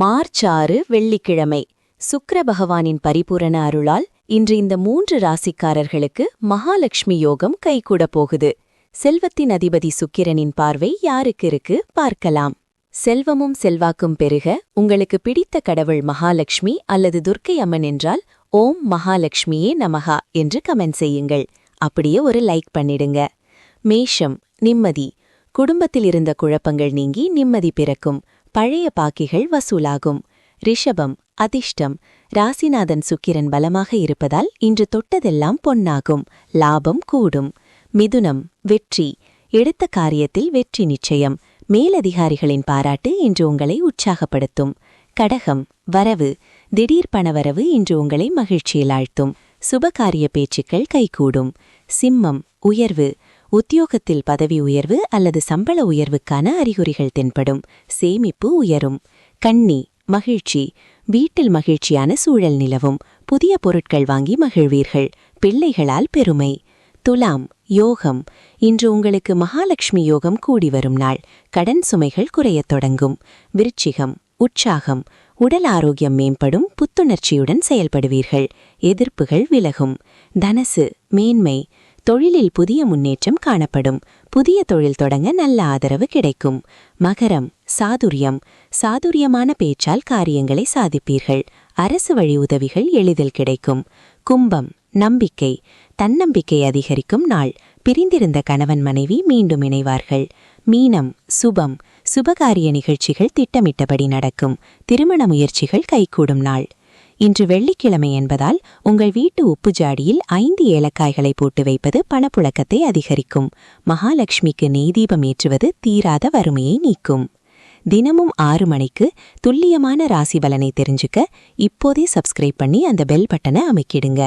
March 6 வெள்ளிக்கிழமை சுக்கிர பகவானின் பரிபூரண அருளால் இன்று இந்த 3 ராசிக்காரர்களுக்கு மகாலட்சுமி யோகம் கைகூடப் போகுது. செல்வத்தின் அதிபதி சுக்கிரனின் பார்வை யாருக்கு இருக்கு பார்க்கலாம். செல்வமும் செல்வாக்கும் பெருக உங்களுக்கு பிடித்த கடவுள் மகாலட்சுமி அல்லது துர்க்கை அம்மன் என்றால் ஓம் மகாலட்சுமியே நமகா என்று கமெண்ட் செய்யுங்கள். அப்படியே ஒரு லைக் பண்ணிடுங்க. மேஷம் நிம்மதி. குடும்பத்தில் இருந்த குழப்பங்கள் நீங்கி நிம்மதி பிறக்கும். பழைய பாக்கிகள் வசூலாகும். ரிஷபம் அதிர்ஷ்டம். ராசிநாதன் சுக்கிரன் பலமாக இருப்பதால் இன்று தொட்டதெல்லாம் பொன்னாகும். லாபம் கூடும். மிதுனம் வெற்றி. எடுத்த காரியத்தில் வெற்றி நிச்சயம். மேலதிகாரிகளின் பாராட்டு இன்று உங்களை உற்சாகப்படுத்தும். கடகம் வரவு. திடீர் பணவரவு இன்று உங்களை மகிழ்ச்சியில் ஆழ்த்தும். சுபகாரிய பேச்சுக்கள் கைகூடும். சிம்மம் உயர்வு. உத்தியோகத்தில் பதவி உயர்வு அல்லது சம்பள உயர்வுக்கான அறிகுறிகள் தென்படும். சேமிப்பு உயரும். கன்னி மகிழ்ச்சி. வீட்டில் மகிழ்ச்சியான சூழல் நிலவும். புதிய பொருட்கள் வாங்கி மகிழ்வீர்கள். பிள்ளைகளால் பெருமை. துலாம் யோகம். இன்று உங்களுக்கு மகாலட்சுமி யோகம் கூடி வரும் நாள். கடன் சுமைகள் குறையத் தொடங்கும். விருச்சிகம் உற்சாகம். உடல் ஆரோக்கியம் மேம்படும். புத்துணர்ச்சியுடன் செயல்படுவீர்கள். எதிர்ப்புகள் விலகும். தனசு மேன்மை. தொழிலில் புதிய முன்னேற்றம் காணப்படும். புதிய தொழில் தொடங்க நல்ல ஆதரவு கிடைக்கும். மகரம் சாதுரியம். சாதுரியமான பேச்சால் காரியங்களை சாதிப்பீர்கள். அரசு வழி உதவிகள் எளிதில் கிடைக்கும். கும்பம் நம்பிக்கை. தன்னம்பிக்கை அதிகரிக்கும் நாள். பிரிந்திருந்த கணவன் மனைவி மீண்டும் இணைவார்கள். மீனம் சுபம். சுபகாரிய நிகழ்ச்சிகள் திட்டமிட்டபடி நடக்கும். திருமண முயற்சிகள் கைகூடும் நாள். இன்று வெள்ளிக்கிழமை என்பதால் உங்கள் வீட்டு உப்பு ஜாடியில் 5 ஏலக்காய்களை போட்டு வைப்பது பணப்புழக்கத்தை அதிகரிக்கும். மகாலட்சுமிக்கு நெய்தீபம் ஏற்றுவது தீராத வறுமையை நீக்கும். தினமும் 6 மணிக்கு துல்லியமான ராசி பலனை தெரிஞ்சுக்க இப்போதே சப்ஸ்கிரைப் பண்ணி அந்த பெல் பட்டனை அமைக்கிடுங்க.